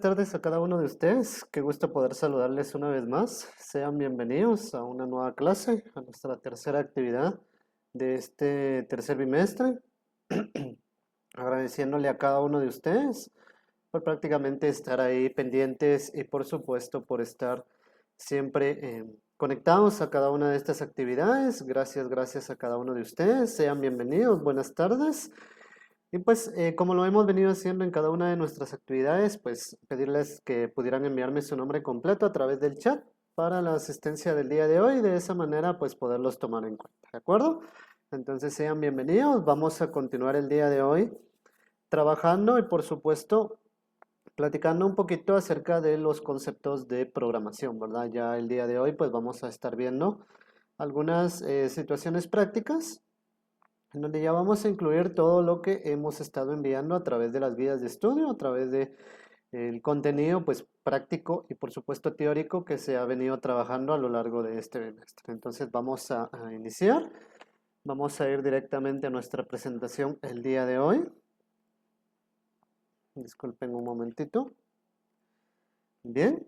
tardes a cada uno de ustedes. Qué gusto poder saludarles una vez más. Sean bienvenidos a una nueva clase, a nuestra tercera actividad de este tercer bimestre. Agradeciéndole a cada uno de ustedes por prácticamente estar ahí pendientes y por supuesto por estar siempre conectados a cada una de estas actividades. Gracias a cada uno de ustedes. Sean bienvenidos. Buenas tardes. Y pues, como lo hemos venido haciendo en cada una de nuestras actividades, pues pedirles que pudieran enviarme su nombre completo a través del chat para la asistencia del día de hoy, de esa manera pues poderlos tomar en cuenta, ¿de acuerdo? Entonces sean bienvenidos, vamos a continuar el día de hoy trabajando y por supuesto platicando un poquito acerca de los conceptos de programación, ¿verdad? Ya el día de hoy pues vamos a estar viendo algunas situaciones prácticas en donde ya vamos a incluir todo lo que hemos estado enviando a través de las guías de estudio, a través de el contenido pues práctico y por supuesto teórico que se ha venido trabajando a lo largo de este bimestre. Entonces vamos a iniciar, vamos a ir directamente a nuestra presentación el día de hoy. Disculpen un momentito. Bien,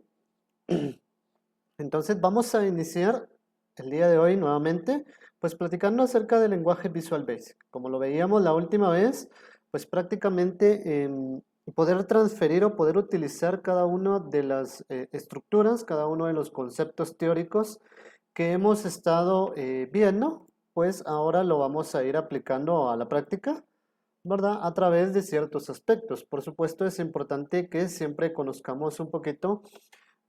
entonces vamos a iniciar el día de hoy nuevamente, pues platicando acerca del lenguaje Visual Basic. Como lo veíamos la última vez, pues prácticamente poder transferir o poder utilizar cada una de las estructuras, cada uno de los conceptos teóricos que hemos estado viendo, pues ahora lo vamos a ir aplicando a la práctica, ¿verdad? A través de ciertos aspectos. Por supuesto, es importante que siempre conozcamos un poquito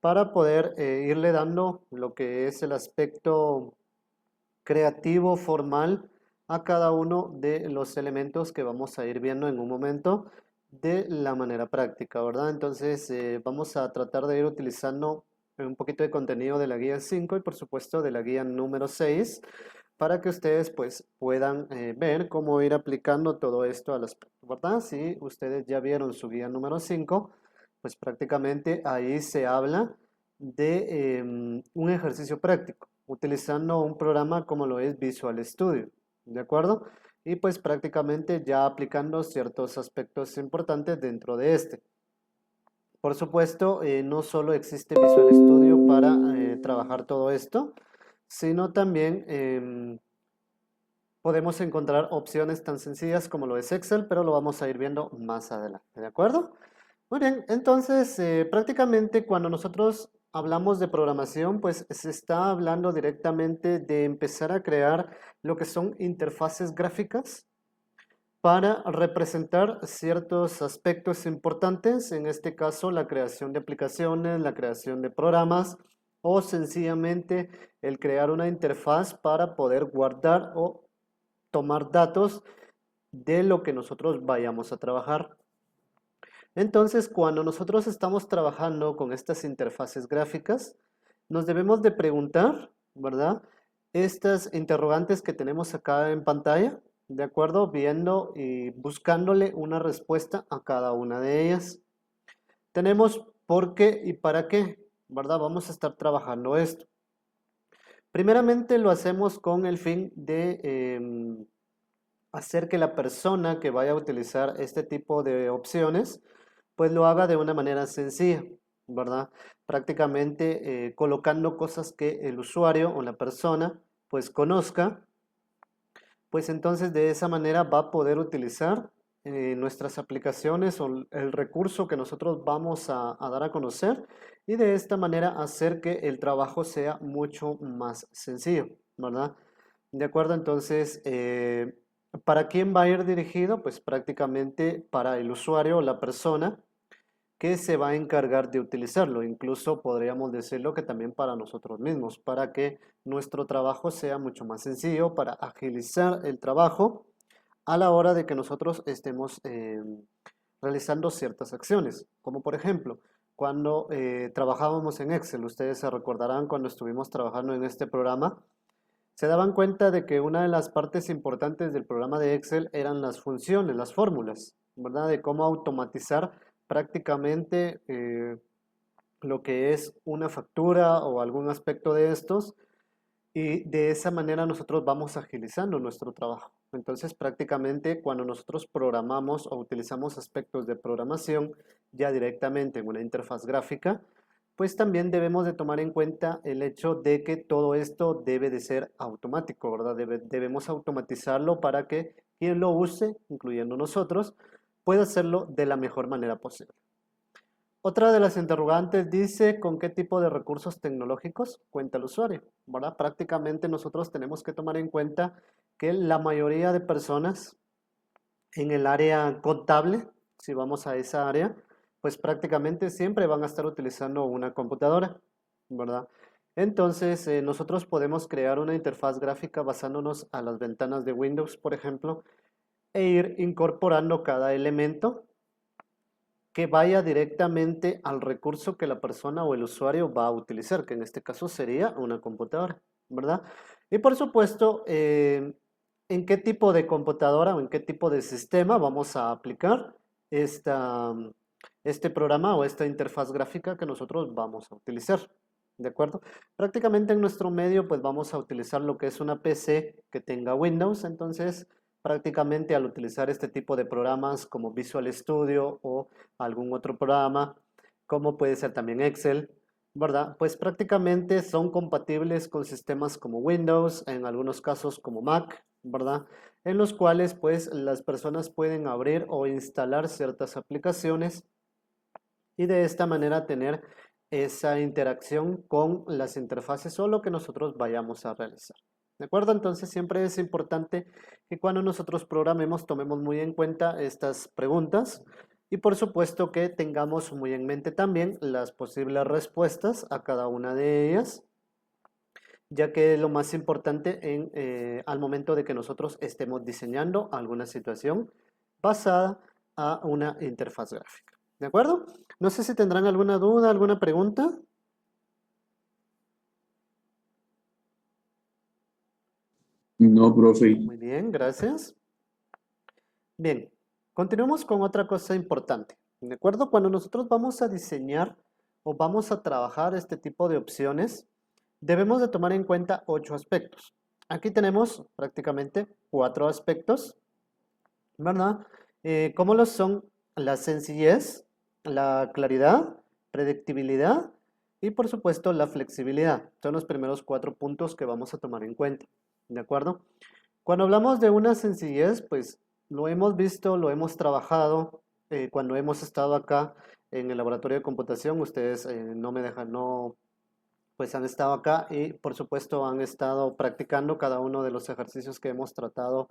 para poder irle dando lo que es el aspecto creativo, formal, a cada uno de los elementos que vamos a ir viendo en un momento de la manera práctica, ¿verdad? Entonces vamos a tratar de ir utilizando un poquito de contenido de la guía 5 y por supuesto de la guía número 6 para que ustedes pues puedan ver cómo ir aplicando todo esto al aspecto, ¿verdad? Si ustedes ya vieron su guía número 5, pues prácticamente ahí se habla de un ejercicio práctico, utilizando un programa como lo es Visual Studio, ¿de acuerdo? Y pues prácticamente ya aplicando ciertos aspectos importantes dentro de este. Por supuesto, no solo existe Visual Studio para trabajar todo esto, sino también podemos encontrar opciones tan sencillas como lo es Excel, pero lo vamos a ir viendo más adelante, ¿de acuerdo? Muy bien, entonces prácticamente cuando nosotros hablamos de programación, pues se está hablando directamente de empezar a crear lo que son interfaces gráficas para representar ciertos aspectos importantes, en este caso la creación de aplicaciones, la creación de programas o sencillamente el crear una interfaz para poder guardar o tomar datos de lo que nosotros vayamos a trabajar. Entonces, cuando nosotros estamos trabajando con estas interfaces gráficas, nos debemos de preguntar, ¿verdad? Estas interrogantes que tenemos acá en pantalla, ¿de acuerdo? Viendo y buscándole una respuesta a cada una de ellas. Tenemos por qué y para qué, ¿verdad? Vamos a estar trabajando esto. Primeramente lo hacemos con el fin de hacer que la persona que vaya a utilizar este tipo de opciones, pues lo haga de una manera sencilla, ¿verdad? Prácticamente colocando cosas que el usuario o la persona pues conozca, pues entonces de esa manera va a poder utilizar nuestras aplicaciones o el recurso que nosotros vamos a dar a conocer y de esta manera hacer que el trabajo sea mucho más sencillo, ¿verdad? De acuerdo, entonces, ¿para quién va a ir dirigido? Pues prácticamente para el usuario o la persona que se va a encargar de utilizarlo. Incluso podríamos decirlo que también para nosotros mismos, para que nuestro trabajo sea mucho más sencillo, para agilizar el trabajo a la hora de que nosotros estemos realizando ciertas acciones. Como por ejemplo, cuando trabajábamos en Excel, ustedes se recordarán cuando estuvimos trabajando en este programa, se daban cuenta de que una de las partes importantes del programa de Excel eran las funciones, las fórmulas, ¿verdad? De cómo automatizar prácticamente lo que es una factura o algún aspecto de estos y de esa manera nosotros vamos agilizando nuestro trabajo. Entonces, prácticamente cuando nosotros programamos o utilizamos aspectos de programación ya directamente en una interfaz gráfica, pues también debemos de tomar en cuenta el hecho de que todo esto debe de ser automático, ¿verdad? Debemos automatizarlo para que quien lo use, incluyendo nosotros, pueda hacerlo de la mejor manera posible. Otra de las interrogantes dice con qué tipo de recursos tecnológicos cuenta el usuario, ¿verdad? Prácticamente nosotros tenemos que tomar en cuenta que la mayoría de personas en el área contable, si vamos a esa área, pues prácticamente siempre van a estar utilizando una computadora, ¿verdad? Entonces, nosotros podemos crear una interfaz gráfica basándonos a las ventanas de Windows, por ejemplo, e ir incorporando cada elemento que vaya directamente al recurso que la persona o el usuario va a utilizar, que en este caso sería una computadora, ¿verdad? Y por supuesto, en qué tipo de computadora o en qué tipo de sistema vamos a aplicar esta, este programa o esta interfaz gráfica que nosotros vamos a utilizar. ¿De acuerdo? Prácticamente en nuestro medio pues vamos a utilizar lo que es una PC que tenga Windows, entonces prácticamente al utilizar este tipo de programas como Visual Studio o algún otro programa, como puede ser también Excel, ¿verdad? Pues prácticamente son compatibles con sistemas como Windows, en algunos casos como Mac, ¿verdad? En los cuales pues las personas pueden abrir o instalar ciertas aplicaciones y de esta manera tener esa interacción con las interfaces o lo que nosotros vayamos a realizar. ¿De acuerdo? Entonces siempre es importante que cuando nosotros programemos tomemos muy en cuenta estas preguntas y por supuesto que tengamos muy en mente también las posibles respuestas a cada una de ellas, ya que es lo más importante al momento de que nosotros estemos diseñando alguna situación basada a una interfaz gráfica. ¿De acuerdo? No sé si tendrán alguna duda, alguna pregunta. No, profe. Muy bien, gracias. Bien, continuemos con otra cosa importante. ¿De acuerdo? Cuando nosotros vamos a diseñar o vamos a trabajar este tipo de opciones, debemos de tomar en cuenta 8 aspectos. Aquí tenemos prácticamente 4 aspectos, ¿verdad? Como lo son la sencillez, la claridad, predictibilidad y por supuesto la flexibilidad. Son los primeros 4 puntos que vamos a tomar en cuenta, ¿de acuerdo? Cuando hablamos de una sencillez, pues lo hemos visto, lo hemos trabajado cuando hemos estado acá en el laboratorio de computación. Ustedes no me dejan, no, pues han estado acá y por supuesto han estado practicando cada uno de los ejercicios que hemos tratado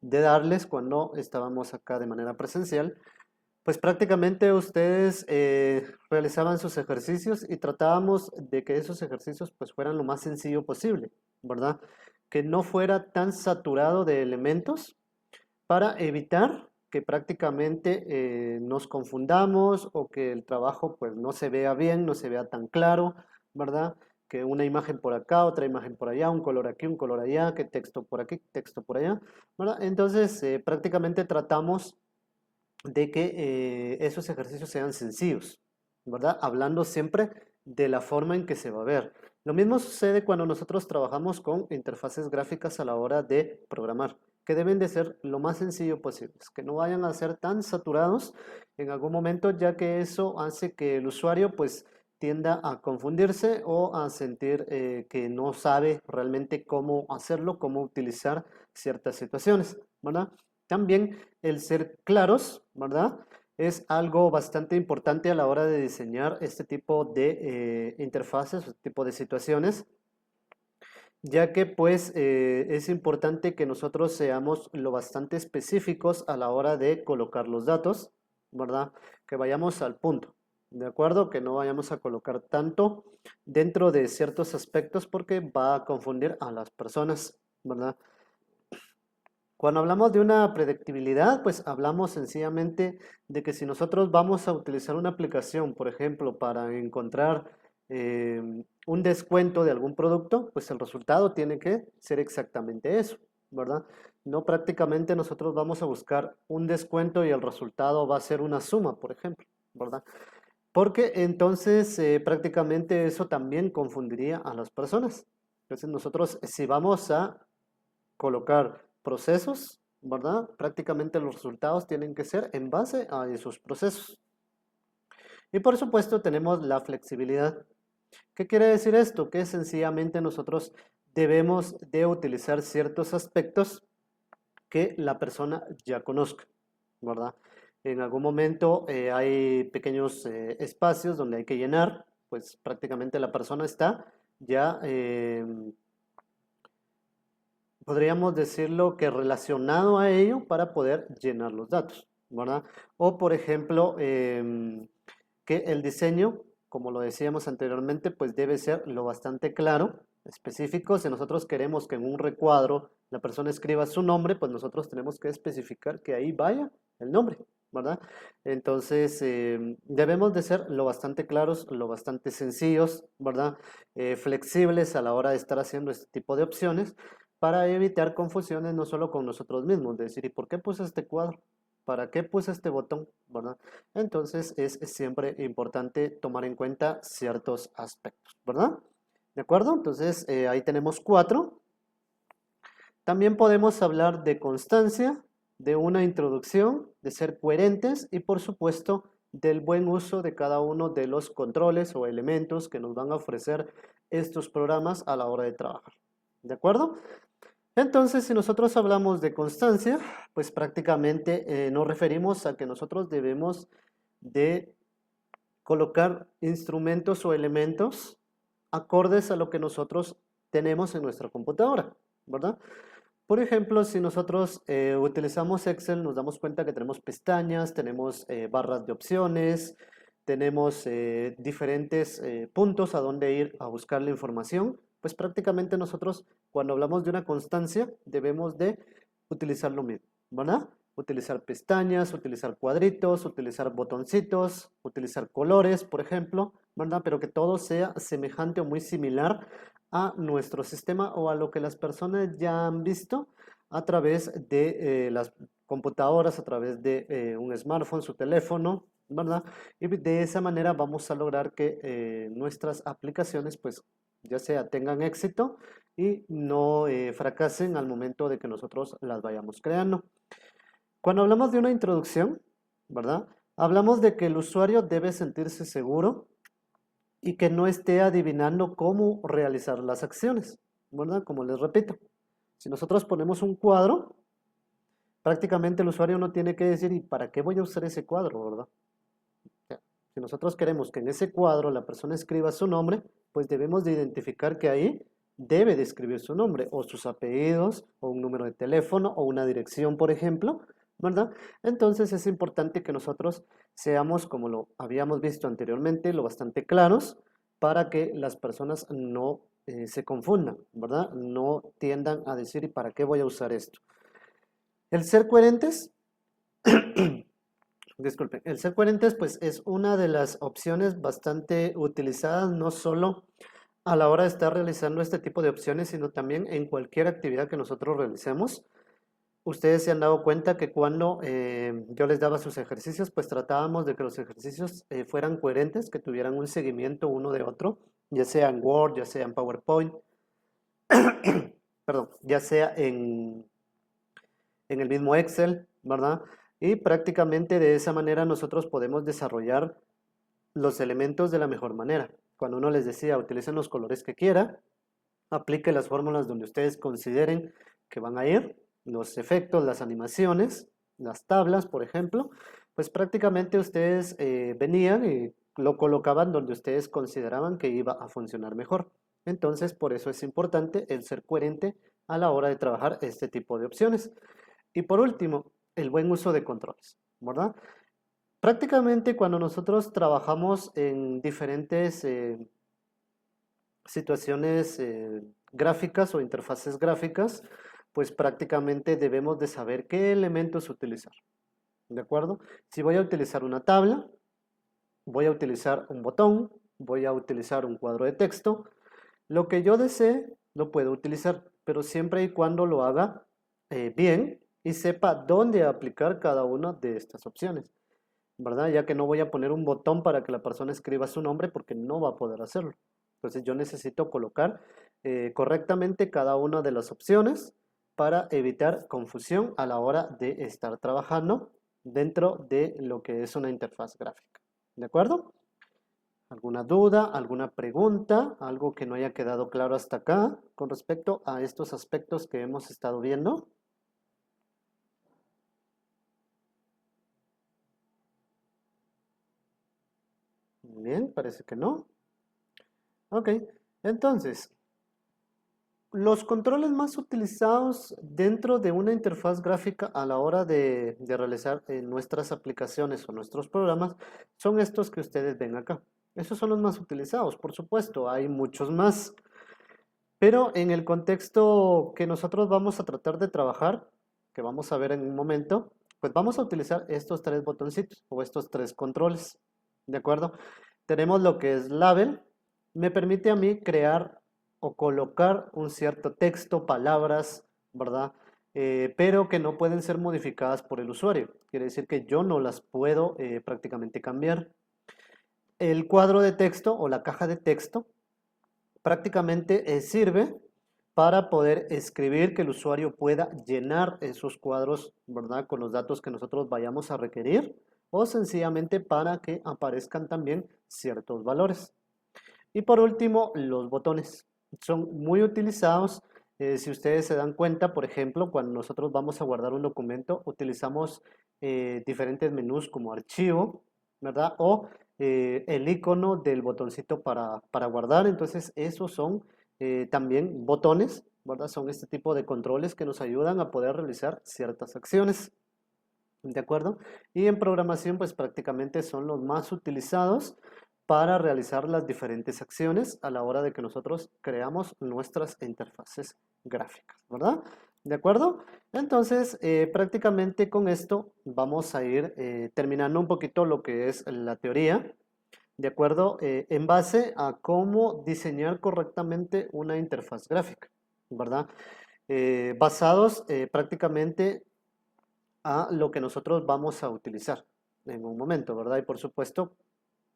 de darles cuando estábamos acá de manera presencial. Pues prácticamente ustedes realizaban sus ejercicios y tratábamos de que esos ejercicios pues fueran lo más sencillo posible, ¿verdad? Que no fuera tan saturado de elementos para evitar que prácticamente nos confundamos o que el trabajo pues no se vea bien, no se vea tan claro, ¿verdad? Que una imagen por acá, otra imagen por allá, un color aquí, un color allá, que texto por aquí, texto por allá, ¿verdad? Entonces prácticamente tratamos de que esos ejercicios sean sencillos, ¿verdad? Hablando siempre de la forma en que se va a ver. Lo mismo sucede cuando nosotros trabajamos con interfaces gráficas a la hora de programar, que deben de ser lo más sencillo posible, que no vayan a ser tan saturados en algún momento, ya que eso hace que el usuario pues tienda a confundirse o a sentir que no sabe realmente cómo hacerlo, cómo utilizar ciertas situaciones, ¿verdad? También el ser claros, ¿verdad? Es algo bastante importante a la hora de diseñar este tipo de interfaces, este tipo de situaciones, ya que pues es importante que nosotros seamos lo bastante específicos a la hora de colocar los datos, ¿verdad? Que vayamos al punto, ¿de acuerdo? Que no vayamos a colocar tanto dentro de ciertos aspectos porque va a confundir a las personas, ¿verdad? Cuando hablamos de una predictibilidad, pues hablamos sencillamente de que si nosotros vamos a utilizar una aplicación, por ejemplo, para encontrar eh, un descuento de algún producto, pues el resultado tiene que ser exactamente eso, ¿verdad? No prácticamente nosotros vamos a buscar un descuento y el resultado va a ser una suma, por ejemplo, ¿verdad? Porque entonces prácticamente eso también confundiría a las personas. Entonces nosotros si vamos a colocar procesos, ¿verdad? Prácticamente los resultados tienen que ser en base a esos procesos. Y por supuesto tenemos la flexibilidad. ¿Qué quiere decir esto? Que sencillamente nosotros debemos de utilizar ciertos aspectos que la persona ya conozca, ¿verdad? En algún momento hay pequeños espacios donde hay que llenar, pues prácticamente la persona está ya, podríamos decirlo que relacionado a ello para poder llenar los datos, ¿verdad? O por ejemplo, que el diseño, como lo decíamos anteriormente, pues debe ser lo bastante claro, específico. Si nosotros queremos que en un recuadro la persona escriba su nombre, pues nosotros tenemos que especificar que ahí vaya el nombre, ¿verdad? Entonces, debemos de ser lo bastante claros, lo bastante sencillos, ¿verdad? Flexibles a la hora de estar haciendo este tipo de opciones para evitar confusiones no solo con nosotros mismos, de decir, ¿y por qué puse este cuadro? ¿Para qué puse este botón? ¿Verdad? Entonces es siempre importante tomar en cuenta ciertos aspectos, ¿verdad? ¿De acuerdo? Entonces ahí tenemos 4. También podemos hablar de constancia, de una introducción, de ser coherentes y por supuesto del buen uso de cada uno de los controles o elementos que nos van a ofrecer estos programas a la hora de trabajar. ¿De acuerdo? Entonces, si nosotros hablamos de constancia, pues prácticamente nos referimos a que nosotros debemos de colocar instrumentos o elementos acordes a lo que nosotros tenemos en nuestra computadora, ¿verdad? Por ejemplo, si nosotros utilizamos Excel, nos damos cuenta que tenemos pestañas, tenemos barras de opciones, tenemos diferentes puntos a donde ir a buscar la información. Pues prácticamente nosotros, cuando hablamos de una constancia, debemos de utilizar lo mismo, ¿verdad? Utilizar pestañas, utilizar cuadritos, utilizar botoncitos, utilizar colores, por ejemplo, ¿verdad? Pero que todo sea semejante o muy similar a nuestro sistema o a lo que las personas ya han visto a través de las computadoras, a través de un smartphone, su teléfono, ¿verdad? Y de esa manera vamos a lograr que nuestras aplicaciones, pues, ya sea tengan éxito y no fracasen al momento de que nosotros las vayamos creando. Cuando hablamos de una introducción, ¿verdad? Hablamos de que el usuario debe sentirse seguro y que no esté adivinando cómo realizar las acciones, ¿verdad? Como les repito, si nosotros ponemos un cuadro, prácticamente el usuario no tiene que decir, ¿y para qué voy a usar ese cuadro, verdad? Si nosotros queremos que en ese cuadro la persona escriba su nombre, pues debemos de identificar que ahí debe de escribir su nombre, o sus apellidos, o un número de teléfono, o una dirección, por ejemplo, ¿verdad? Entonces es importante que nosotros seamos, como lo habíamos visto anteriormente, lo bastante claros para que las personas no se confundan, ¿verdad? No tiendan a decir, ¿y para qué voy a usar esto? El ser coherentes, disculpen, el ser coherentes pues es una de las opciones bastante utilizadas, no solo a la hora de estar realizando este tipo de opciones, sino también en cualquier actividad que nosotros realicemos. Ustedes se han dado cuenta que cuando yo les daba sus ejercicios, pues tratábamos de que los ejercicios fueran coherentes, que tuvieran un seguimiento uno de otro, ya sea en Word, ya sea en PowerPoint, perdón, ya sea en el mismo Excel, ¿verdad? Y prácticamente de esa manera nosotros podemos desarrollar los elementos de la mejor manera. Cuando uno les decía, utilicen los colores que quiera, aplique las fórmulas donde ustedes consideren que van a ir, los efectos, las animaciones, las tablas, por ejemplo, pues prácticamente ustedes venían y lo colocaban donde ustedes consideraban que iba a funcionar mejor. Entonces, por eso es importante el ser coherente a la hora de trabajar este tipo de opciones. Y por último, el buen uso de controles, ¿verdad? Prácticamente cuando nosotros trabajamos en diferentes situaciones gráficas o interfaces gráficas, pues prácticamente debemos de saber qué elementos utilizar, ¿de acuerdo? Si voy a utilizar una tabla, voy a utilizar un botón, voy a utilizar un cuadro de texto, lo que yo desee lo puedo utilizar, pero siempre y cuando lo haga bien y sepa dónde aplicar cada una de estas opciones, ¿verdad? Ya que no voy a poner un botón para que la persona escriba su nombre porque no va a poder hacerlo. Entonces yo necesito colocar correctamente cada una de las opciones para evitar confusión a la hora de estar trabajando dentro de lo que es una interfaz gráfica. ¿De acuerdo? ¿Alguna duda, alguna pregunta, algo que no haya quedado claro hasta acá con respecto a estos aspectos que hemos estado viendo? Bien, parece que no. Ok, entonces, los controles más utilizados dentro de una interfaz gráfica a la hora de realizar nuestras aplicaciones o nuestros programas son estos que ustedes ven acá. Esos son los más utilizados, por supuesto, hay muchos más. Pero en el contexto que nosotros vamos a tratar de trabajar, que vamos a ver en un momento, pues vamos a utilizar estos tres botoncitos o estos tres controles. ¿De acuerdo? Tenemos lo que es label. Me permite a mí crear o colocar un cierto texto, palabras, ¿verdad? Pero que no pueden ser modificadas por el usuario. Quiere decir que yo no las puedo prácticamente cambiar. El cuadro de texto o la caja de texto prácticamente sirve para poder escribir, que el usuario pueda llenar esos cuadros, ¿verdad? Con los datos que nosotros vayamos a requerir o sencillamente para que aparezcan también ciertos valores. Y por último, los botones. Son muy utilizados. Si ustedes se dan cuenta, por ejemplo, cuando nosotros vamos a guardar un documento, utilizamos diferentes menús como archivo, ¿verdad? O el icono del botoncito para guardar. Entonces, esos son también botones, ¿verdad? Son este tipo de controles que nos ayudan a poder realizar ciertas acciones. ¿De acuerdo? Y en programación, pues prácticamente son los más utilizados para realizar las diferentes acciones a la hora de que nosotros creamos nuestras interfaces gráficas, ¿verdad? ¿De acuerdo? Entonces, prácticamente con esto vamos a ir terminando un poquito lo que es la teoría, ¿de acuerdo? En base a cómo diseñar correctamente una interfaz gráfica, ¿verdad? Basados prácticamente a lo que nosotros vamos a utilizar en un momento, ¿verdad? Y por supuesto,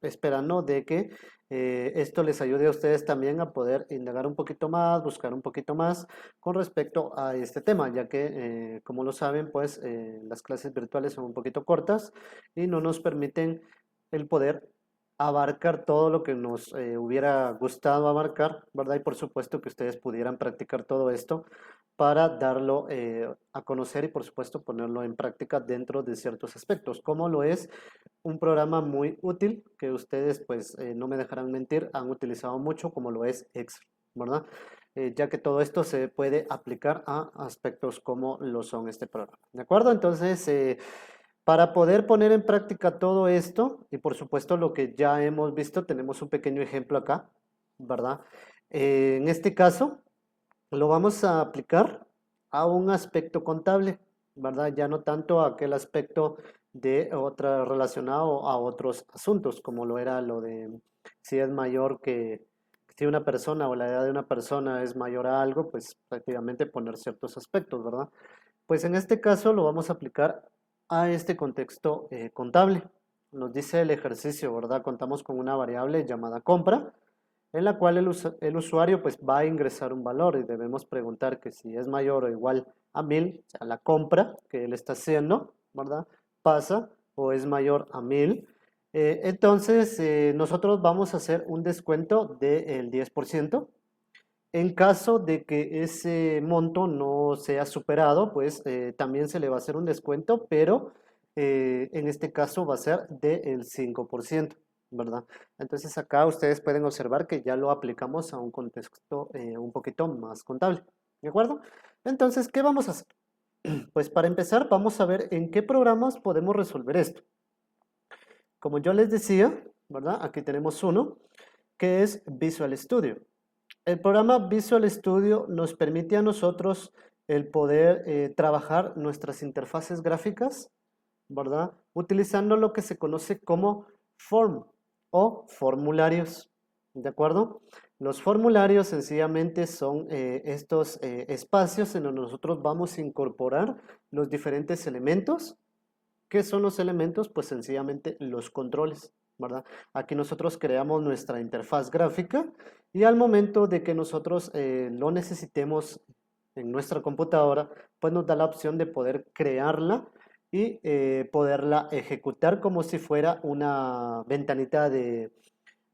esperando de que esto les ayude a ustedes también a poder indagar un poquito más, buscar un poquito más con respecto a este tema, ya que, como lo saben, pues las clases virtuales son un poquito cortas y no nos permiten el poder abarcar todo lo que nos hubiera gustado abarcar, ¿verdad? Y por supuesto que ustedes pudieran practicar todo esto para darlo a conocer y por supuesto ponerlo en práctica dentro de ciertos aspectos, como lo es un programa muy útil que ustedes pues no me dejarán mentir, han utilizado mucho como lo es Excel, ¿verdad? Ya que todo esto se puede aplicar a aspectos como lo son este programa, ¿de acuerdo? Entonces, para poder poner en práctica todo esto, y por supuesto lo que ya hemos visto, tenemos un pequeño ejemplo acá, ¿verdad? En este caso, lo vamos a aplicar a un aspecto contable, ¿verdad? Ya no tanto a aquel aspecto de otra relacionado a otros asuntos, como lo era lo de si es mayor que, si una persona o la edad de una persona es mayor a algo, pues prácticamente poner ciertos aspectos, ¿verdad? Pues en este caso lo vamos a aplicar a este contexto contable. Nos dice el ejercicio, ¿verdad? Contamos con una variable llamada compra, en la cual el usuario pues va a ingresar un valor y debemos preguntar que si es mayor o igual a 1000, o sea, la compra que él está haciendo, ¿verdad? Pasa o es mayor a 1000. Entonces, nosotros vamos a hacer un descuento del 10%. En caso de que ese monto no sea superado, pues también se le va a hacer un descuento, pero en este caso va a ser del 5%, ¿verdad? Entonces acá ustedes pueden observar que ya lo aplicamos a un contexto un poquito más contable, ¿de acuerdo? Entonces, ¿qué vamos a hacer? Pues para empezar vamos a ver en qué programas podemos resolver esto. Como yo les decía, ¿verdad? Aquí tenemos uno que es Visual Studio. El programa Visual Studio nos permite a nosotros el poder trabajar nuestras interfaces gráficas, ¿verdad? Utilizando lo que se conoce como form o formularios, ¿de acuerdo? Los formularios sencillamente son estos espacios en donde nosotros vamos a incorporar los diferentes elementos. ¿Qué son los elementos? Pues sencillamente los controles, ¿verdad? Aquí nosotros creamos nuestra interfaz gráfica Y al momento de que nosotros lo necesitemos en nuestra computadora, pues nos da la opción de poder crearla y poderla ejecutar como si fuera una ventanita de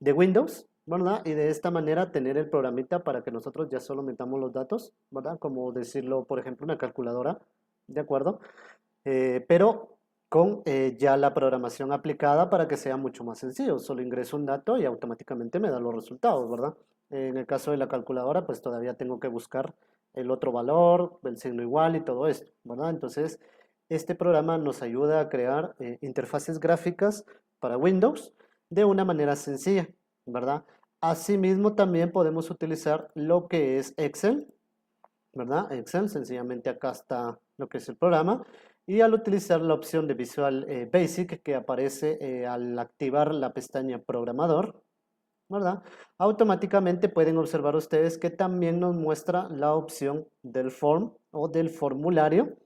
Windows, ¿verdad? Y de esta manera tener el programita para que nosotros ya solo metamos los datos, ¿verdad? Como decirlo, por ejemplo, una calculadora, ¿de acuerdo? Pero con ya la programación aplicada para que sea mucho más sencillo. Solo ingreso un dato y automáticamente me da los resultados, ¿verdad? En el caso de la calculadora, pues todavía tengo que buscar el otro valor, el signo igual y todo esto, ¿verdad? Entonces, este programa nos ayuda a crear interfaces gráficas para Windows de una manera sencilla, ¿verdad? Asimismo, también podemos utilizar lo que es Excel, ¿verdad? Excel, sencillamente acá está lo que es el programa. Y al utilizar la opción de Visual Basic que aparece al activar la pestaña Programador, ¿verdad? Automáticamente pueden observar ustedes que también nos muestra la opción del form o del formulario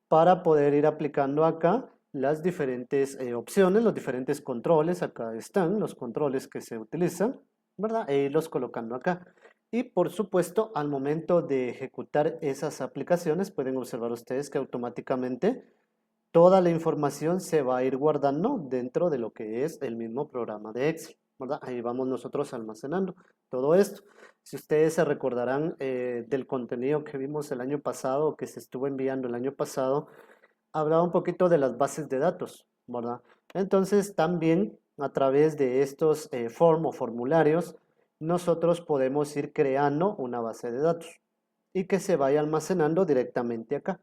para poder ir aplicando acá las diferentes opciones, los diferentes controles. Acá están los controles que se utilizan, ¿verdad? E irlos colocando acá. Y por supuesto, al momento de ejecutar esas aplicaciones, pueden observar ustedes que automáticamente toda la información se va a ir guardando dentro de lo que es el mismo programa de Excel, ¿verdad? Ahí vamos nosotros almacenando todo esto. Si ustedes se recordarán del contenido que vimos el año pasado, que se estuvo enviando el año pasado, hablaba un poquito de las bases de datos, ¿verdad? Entonces, también a través de estos form o formularios, nosotros podemos ir creando una base de datos y que se vaya almacenando directamente acá.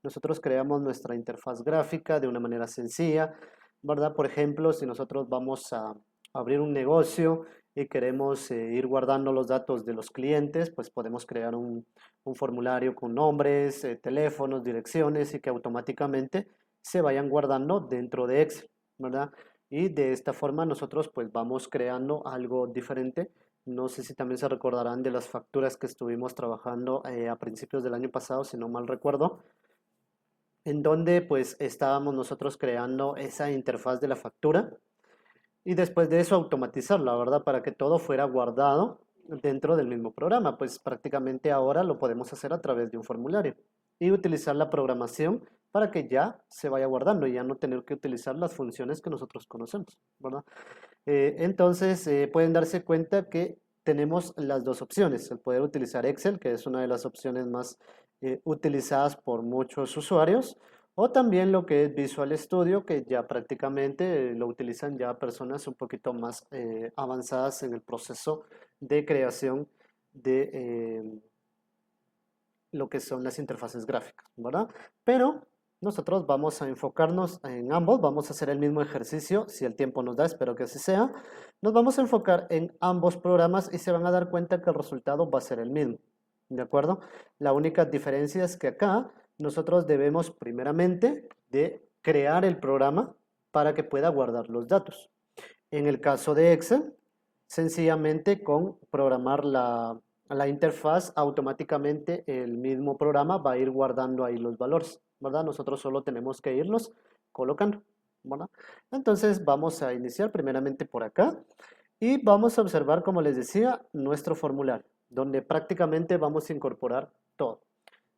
Nosotros creamos nuestra interfaz gráfica de una manera sencilla, ¿verdad? Por ejemplo, si nosotros vamos a abrir un negocio y queremos ir guardando los datos de los clientes, pues podemos crear un formulario con nombres, teléfonos, direcciones y que automáticamente se vayan guardando dentro de Excel, ¿verdad? Y de esta forma nosotros pues vamos creando algo diferente. No sé si también se recordarán de las facturas que estuvimos trabajando a principios del año pasado, si no mal recuerdo, en donde pues estábamos nosotros creando esa interfaz de la factura y después de eso automatizarla, ¿verdad? Para que todo fuera guardado dentro del mismo programa. Pues prácticamente ahora lo podemos hacer a través de un formulario y utilizar la programación para que ya se vaya guardando y ya no tener que utilizar las funciones que nosotros conocemos, ¿verdad? Entonces pueden darse cuenta que tenemos las dos opciones, el poder utilizar Excel, que es una de las opciones más utilizadas por muchos usuarios, o también lo que es Visual Studio, que ya prácticamente lo utilizan ya personas un poquito más avanzadas en el proceso de creación de lo que son las interfaces gráficas, ¿verdad? Pero nosotros vamos a enfocarnos en ambos, vamos a hacer el mismo ejercicio, si el tiempo nos da, espero que así sea. Nos vamos a enfocar en ambos programas y se van a dar cuenta que el resultado va a ser el mismo, ¿de acuerdo? La única diferencia es que acá nosotros debemos primeramente de crear el programa para que pueda guardar los datos. En el caso de Excel, sencillamente con programar la interfaz, automáticamente el mismo programa va a ir guardando ahí los valores, ¿verdad? Nosotros solo tenemos que irlos colocando, ¿verdad? Entonces vamos a iniciar primeramente por acá y vamos a observar, como les decía, nuestro formulario, donde prácticamente vamos a incorporar todo.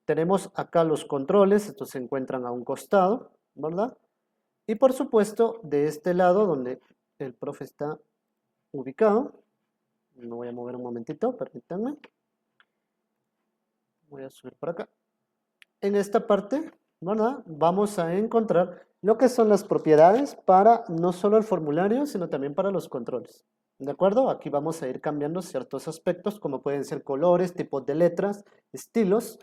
Tenemos acá los controles, estos se encuentran a un costado, ¿verdad? Y por supuesto, de este lado donde el profe está ubicado, me voy a mover un momentito, permítanme. Voy a subir por acá. En esta parte, ¿verdad? Vamos a encontrar lo que son las propiedades para no solo el formulario, sino también para los controles. ¿De acuerdo? Aquí vamos a ir cambiando ciertos aspectos, como pueden ser colores, tipos de letras, estilos,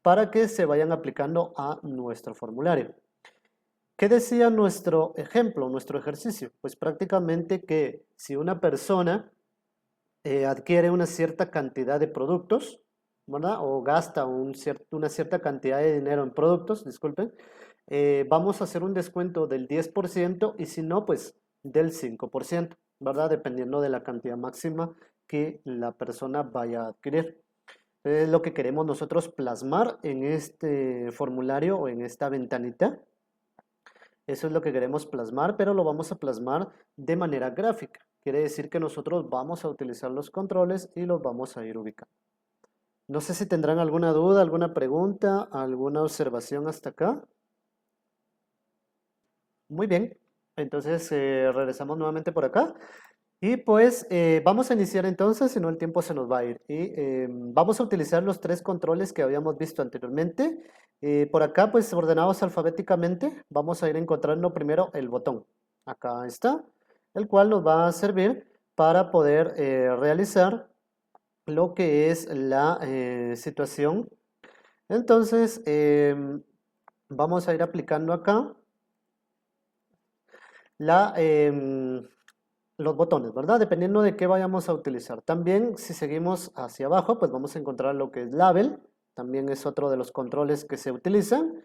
para que se vayan aplicando a nuestro formulario. ¿Qué decía nuestro ejemplo, nuestro ejercicio? Pues prácticamente que si una persona adquiere una cierta cantidad de productos, ¿verdad? O gasta una cierta cantidad de dinero en productos, disculpen, vamos a hacer un descuento del 10% y si no, pues del 5%, ¿verdad? Dependiendo de la cantidad máxima que la persona vaya a adquirir. Es lo que queremos nosotros plasmar en este formulario o en esta ventanita. Eso es lo que queremos plasmar, pero lo vamos a plasmar de manera gráfica. quiere decir que nosotros vamos a utilizar los controles y los vamos a ir ubicando. No sé si tendrán alguna duda, alguna pregunta, alguna observación hasta acá. Muy bien, entonces regresamos nuevamente por acá. Y pues vamos a iniciar entonces, si no el tiempo se nos va a ir. Y vamos a utilizar los tres controles que habíamos visto anteriormente. Por acá, pues ordenados alfabéticamente, vamos a ir encontrando primero el botón. Acá está, el cual nos va a servir para poder realizar lo que es la situación. Entonces, vamos a ir aplicando acá la, los botones, ¿verdad? Dependiendo de qué vayamos a utilizar. También, si seguimos hacia abajo, pues vamos a encontrar lo que es label. También es otro de los controles que se utilizan.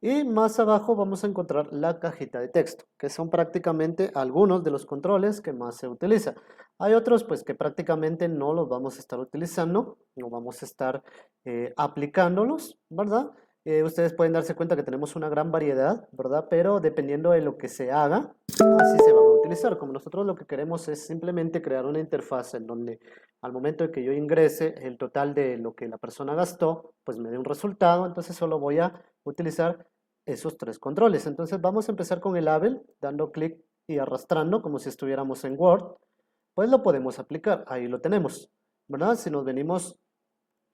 Y más abajo vamos a encontrar la cajita de texto, que son prácticamente algunos de los controles que más se utilizan. Hay otros pues que prácticamente no los vamos a estar utilizando, no vamos a estar aplicándolos, ¿verdad? Ustedes pueden darse cuenta que tenemos una gran variedad, ¿verdad? Pero dependiendo de lo que se haga, así se van a utilizar. Como nosotros lo que queremos es simplemente crear una interfaz en donde al momento de que yo ingrese el total de lo que la persona gastó, pues me dé un resultado, entonces solo voy a utilizar esos tres controles. Entonces vamos a empezar con el label, dando clic y arrastrando como si estuviéramos en Word, pues lo podemos aplicar, ahí lo tenemos, ¿verdad? Si nos venimos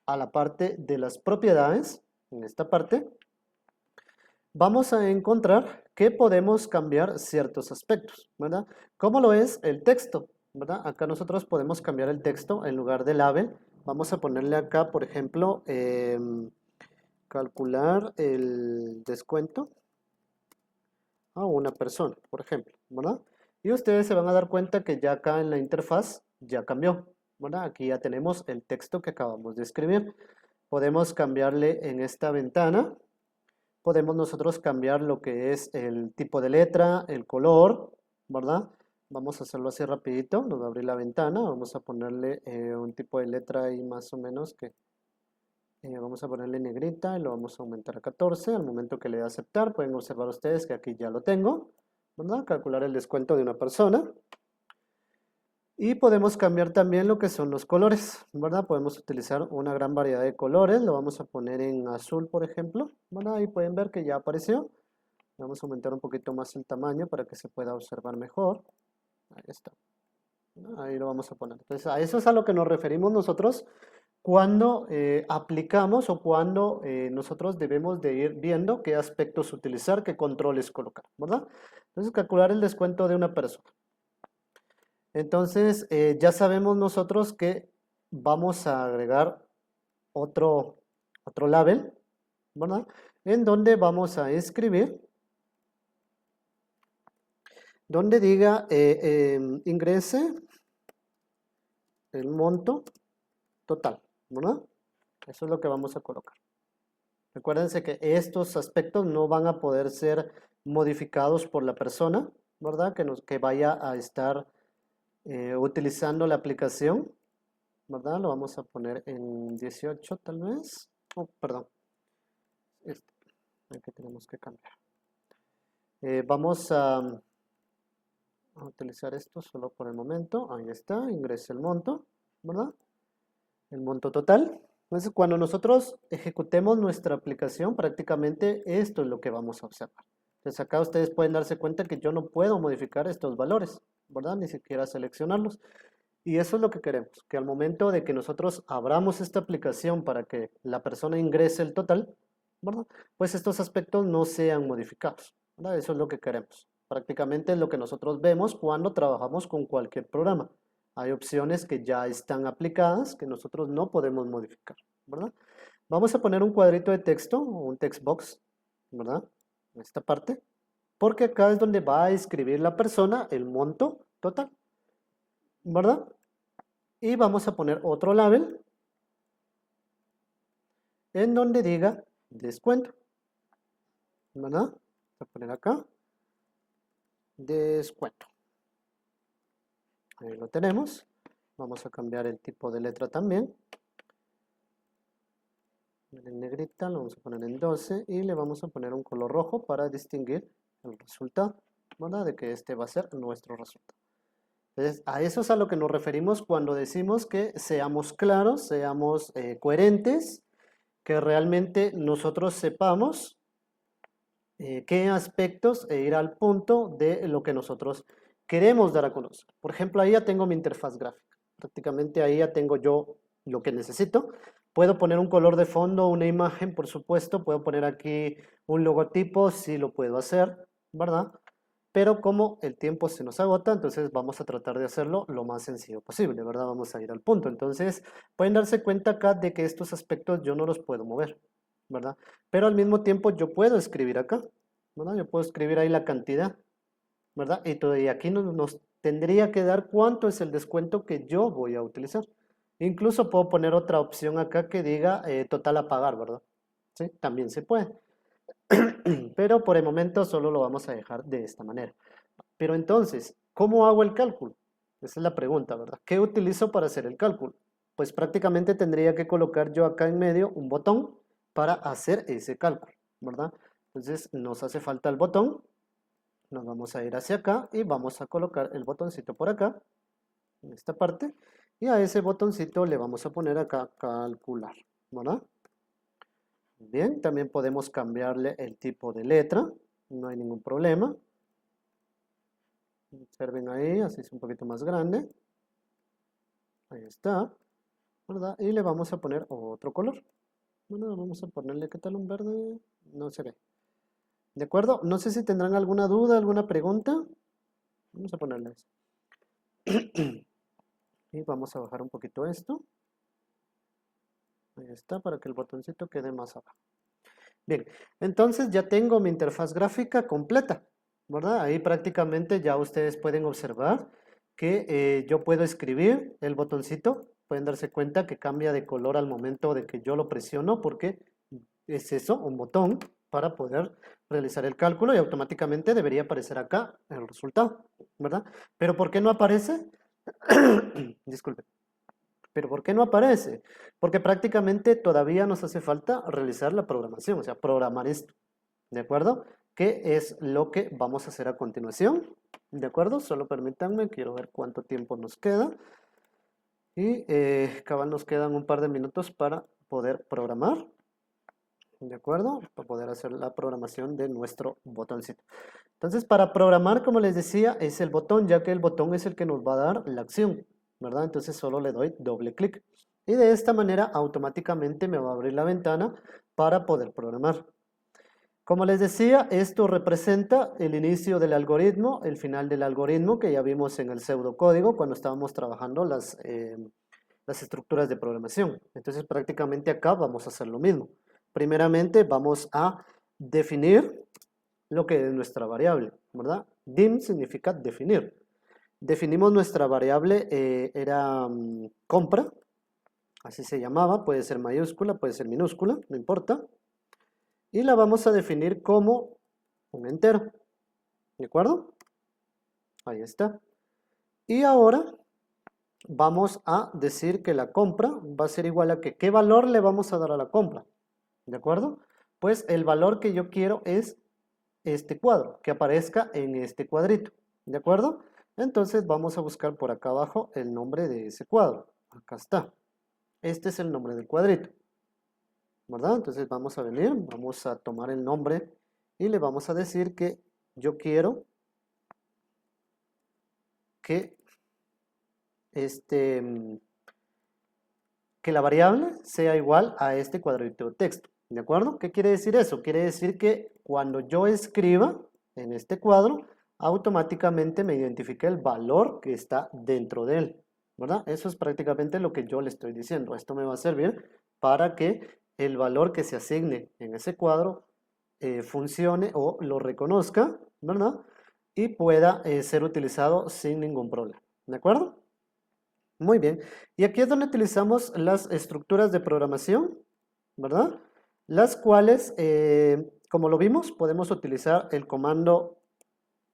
a la parte de las propiedades, en esta parte, vamos a encontrar que podemos cambiar ciertos aspectos, ¿verdad? ¿Cómo lo es el texto? ¿Verdad? Acá nosotros podemos cambiar el texto en lugar de label. Vamos a ponerle acá, por ejemplo, calcular el descuento a una persona, por ejemplo, ¿verdad? Y ustedes se van a dar cuenta que ya acá en la interfaz ya cambió, ¿verdad? Aquí ya tenemos el texto que acabamos de escribir. Podemos cambiarle en esta ventana, podemos nosotros cambiar lo que es el tipo de letra, el color, ¿verdad? Vamos a hacerlo así rapidito, nos va a abrir la ventana, vamos a ponerle un tipo de letra ahí más o menos que vamos a ponerle negrita y lo vamos a aumentar a 14. Al momento que le dé a aceptar, pueden observar ustedes que aquí ya lo tengo, ¿verdad? Calcular el descuento de una persona. Y podemos cambiar también lo que son los colores, ¿verdad? Podemos utilizar una gran variedad de colores. Lo vamos a poner en azul, por ejemplo, ¿verdad? Ahí pueden ver que ya apareció. Vamos a aumentar un poquito más el tamaño para que se pueda observar mejor. Ahí está. Ahí lo vamos a poner. Entonces, a eso es a lo que nos referimos nosotros cuando aplicamos o cuando nosotros debemos de ir viendo qué aspectos utilizar, qué controles colocar, ¿verdad? Entonces, calcular el descuento de una persona. Entonces, ya sabemos nosotros que vamos a agregar otro label, ¿verdad? En donde vamos a escribir, donde diga ingrese el monto total, ¿verdad? Eso es lo que vamos a colocar. Recuérdense que estos aspectos no van a poder ser modificados por la persona, ¿verdad? Que vaya a estar utilizando la aplicación, ¿verdad? Lo vamos a poner en 18 tal vez. Oh, perdón. Aquí tenemos que cambiar. Vamos a utilizar esto solo por el momento. Ahí está, ingrese el monto, ¿verdad? El monto total. Entonces, cuando nosotros ejecutemos nuestra aplicación, prácticamente esto es lo que vamos a observar. Entonces, acá ustedes pueden darse cuenta que yo no puedo modificar estos valores, ¿verdad? Ni siquiera seleccionarlos. Y eso es lo que queremos, que al momento de que nosotros abramos esta aplicación para que la persona ingrese el total, ¿verdad? Pues estos aspectos no sean modificados, ¿verdad? Eso es lo que queremos. Prácticamente es lo que nosotros vemos cuando trabajamos con cualquier programa. Hay opciones que ya están aplicadas que nosotros no podemos modificar, ¿verdad? Vamos a poner un cuadrito de texto o un text box, ¿verdad? En esta parte, porque acá es donde va a escribir la persona el monto total, ¿verdad? Y vamos a poner otro label en donde diga descuento, ¿verdad? Vamos a poner acá descuento. Ahí lo tenemos. Vamos a cambiar el tipo de letra también. En negrita lo vamos a poner en 12 y le vamos a poner un color rojo para distinguir el resultado, ¿verdad? De que este va a ser nuestro resultado. Entonces, a eso es a lo que nos referimos cuando decimos que seamos claros, seamos coherentes, que realmente nosotros sepamos qué aspectos e ir al punto de lo que nosotros queremos dar a conocer. Por ejemplo, ahí ya tengo mi interfaz gráfica. Prácticamente ahí ya tengo yo lo que necesito. Puedo poner un color de fondo, una imagen, por supuesto. Puedo poner aquí un logotipo, sí lo puedo hacer, ¿verdad? Pero como el tiempo se nos agota, entonces vamos a tratar de hacerlo lo más sencillo posible, ¿verdad? Vamos a ir al punto. Entonces, pueden darse cuenta acá de que estos aspectos yo no los puedo mover, ¿verdad? Pero al mismo tiempo yo puedo escribir acá, ¿verdad? Yo puedo escribir ahí la cantidad, ¿verdad? Y aquí nos tendría que dar cuánto es el descuento que yo voy a utilizar. Incluso puedo poner otra opción acá que diga total a pagar, ¿verdad? Sí, también se puede. Pero por el momento solo lo vamos a dejar de esta manera. Pero entonces, ¿cómo hago el cálculo? Esa es la pregunta, ¿verdad? ¿Qué utilizo para hacer el cálculo? Pues prácticamente tendría que colocar yo acá en medio un botón para hacer ese cálculo, ¿verdad? Entonces nos hace falta el botón, nos vamos a ir hacia acá y vamos a colocar el botoncito por acá, en esta parte, y a ese botoncito le vamos a poner acá calcular, ¿verdad? Bien, también podemos cambiarle el tipo de letra, no hay ningún problema. Observen ahí, así es un poquito más grande. Ahí está, ¿verdad? Y le vamos a poner otro color. Bueno, vamos a ponerle, ¿qué tal un verde? No se ve. ¿De acuerdo? No sé si tendrán alguna duda, alguna pregunta. Vamos a ponerle eso. Y vamos a bajar un poquito esto. Ahí está, para que el botoncito quede más abajo. Bien, entonces ya tengo mi interfaz gráfica completa, ¿verdad? Ahí prácticamente ya ustedes pueden observar que yo puedo escribir el botoncito. Pueden darse cuenta que cambia de color al momento de que yo lo presiono porque es eso, un botón para poder realizar el cálculo y automáticamente debería aparecer acá el resultado, ¿verdad? Pero ¿por qué no aparece? Disculpe. ¿Pero por qué no aparece? Porque prácticamente todavía nos hace falta realizar la programación, o sea, programar esto, ¿de acuerdo? ¿Qué es lo que vamos a hacer a continuación? ¿De acuerdo? Solo permítanme, quiero ver cuánto tiempo nos queda. Y cabal nos quedan un par de minutos para poder programar, ¿de acuerdo? Para poder hacer la programación de nuestro botoncito. Entonces, para programar, como les decía, es el botón, ya que el botón es el que nos va a dar la acción, ¿verdad? Entonces, solo le doy doble clic. Y de esta manera, automáticamente me va a abrir la ventana para poder programar. Como les decía, esto representa el inicio del algoritmo, el final del algoritmo, que ya vimos en el pseudocódigo cuando estábamos trabajando las estructuras de programación. Entonces, prácticamente acá vamos a hacer lo mismo. Primeramente, vamos a definir lo que es nuestra variable, ¿verdad? Dim significa definir. Definimos nuestra variable, era compra, así se llamaba, puede ser mayúscula, puede ser minúscula, no importa. Y la vamos a definir como un entero, ¿de acuerdo? Ahí está. Y ahora vamos a decir que la compra va a ser igual a que, ¿qué valor le vamos a dar a la compra? ¿De acuerdo? Pues el valor que yo quiero es este cuadro, que aparezca en este cuadrito, ¿de acuerdo? Entonces vamos a buscar por acá abajo el nombre de ese cuadro. Acá está. Este es el nombre del cuadrito, ¿verdad? Entonces vamos a venir, vamos a tomar el nombre y le vamos a decir que yo quiero que que la variable sea igual a este cuadrito de texto, ¿de acuerdo? ¿Qué quiere decir eso? Quiere decir que cuando yo escriba en este cuadro, automáticamente me identifica el valor que está dentro de él, ¿verdad? Eso es prácticamente lo que yo le estoy diciendo. Esto me va a servir para que el valor que se asigne en ese cuadro funcione o lo reconozca, ¿verdad? Y pueda ser utilizado sin ningún problema, ¿de acuerdo? Muy bien. Y aquí es donde utilizamos las estructuras de programación, ¿verdad? Las cuales, como lo vimos, podemos utilizar el comando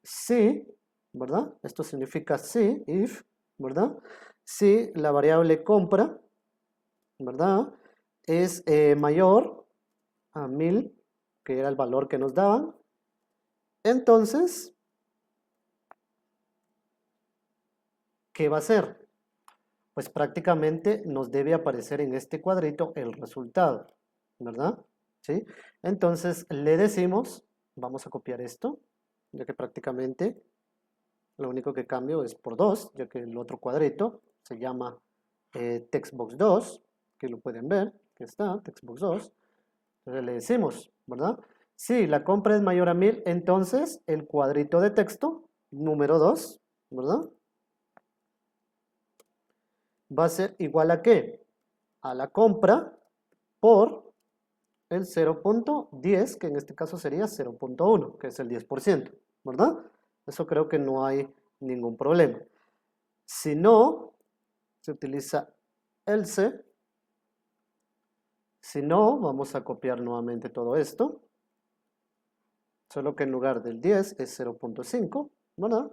si, ¿verdad? Esto significa si, if, ¿verdad? Si la variable compra, ¿verdad? Es mayor a 1000, que era el valor que nos daban, entonces ¿qué va a hacer? Pues prácticamente nos debe aparecer en este cuadrito el resultado, ¿verdad? ¿Sí? Entonces le decimos, vamos a copiar esto, ya que prácticamente lo único que cambio es por 2, ya que el otro cuadrito se llama textbox 2, que lo pueden ver, que está, textbox 2. Entonces le decimos, ¿verdad? Si la compra es mayor a 1000, entonces el cuadrito de texto número 2, ¿verdad? Va a ser igual a ¿qué? A la compra por el 0.10, que en este caso sería 0.1, que es el 10%, ¿verdad? Eso creo que no hay ningún problema. Si no, se utiliza else. Si no, vamos a copiar nuevamente todo esto. Solo que en lugar del 10 es 0.5, ¿verdad?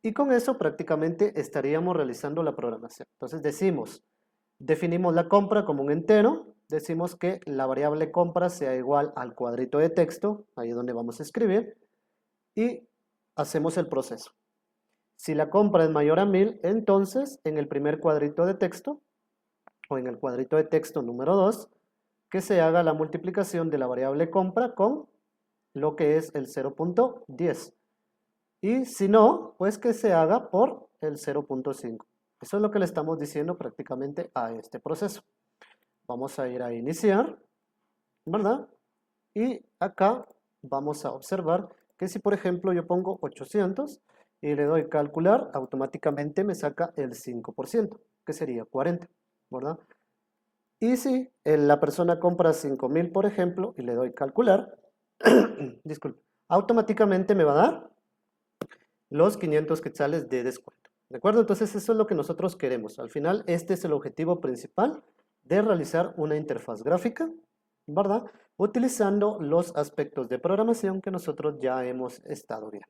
Y con eso prácticamente estaríamos realizando la programación. Entonces decimos, definimos la compra como un entero, decimos que la variable compra sea igual al cuadrito de texto, ahí es donde vamos a escribir, y hacemos el proceso. Si la compra es mayor a 1000, entonces en el primer cuadrito de texto, o en el cuadrito de texto número 2, que se haga la multiplicación de la variable compra con lo que es el 0.10. Y si no, pues que se haga por el 0.5. Eso es lo que le estamos diciendo prácticamente a este proceso. Vamos a ir a iniciar, ¿verdad? Y acá vamos a observar que si por ejemplo yo pongo 800 y le doy calcular, automáticamente me saca el 5%, que sería 40, ¿verdad? Y si la persona compra 5000, por ejemplo, y le doy calcular, disculpe, automáticamente me va a dar los 500 quetzales de descuento. ¿De acuerdo? Entonces eso es lo que nosotros queremos. Al final, este es el objetivo principal de realizar una interfaz gráfica, ¿verdad? Utilizando los aspectos de programación que nosotros ya hemos estado viendo.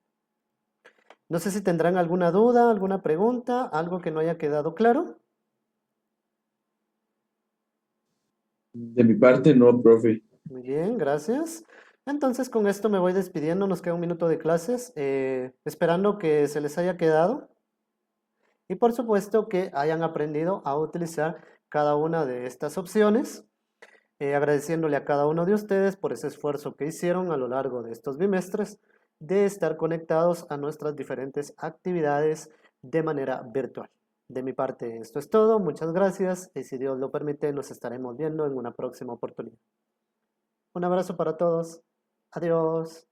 No sé si tendrán alguna duda, alguna pregunta, algo que no haya quedado claro. De mi parte, no, profe. Muy bien, gracias. Entonces con esto me voy despidiendo, nos queda un minuto de clases, esperando que se les haya quedado y por supuesto que hayan aprendido a utilizar cada una de estas opciones, agradeciéndole a cada uno de ustedes por ese esfuerzo que hicieron a lo largo de estos bimestres de estar conectados a nuestras diferentes actividades de manera virtual. De mi parte esto es todo, muchas gracias y si Dios lo permite nos estaremos viendo en una próxima oportunidad. Un abrazo para todos. Adiós.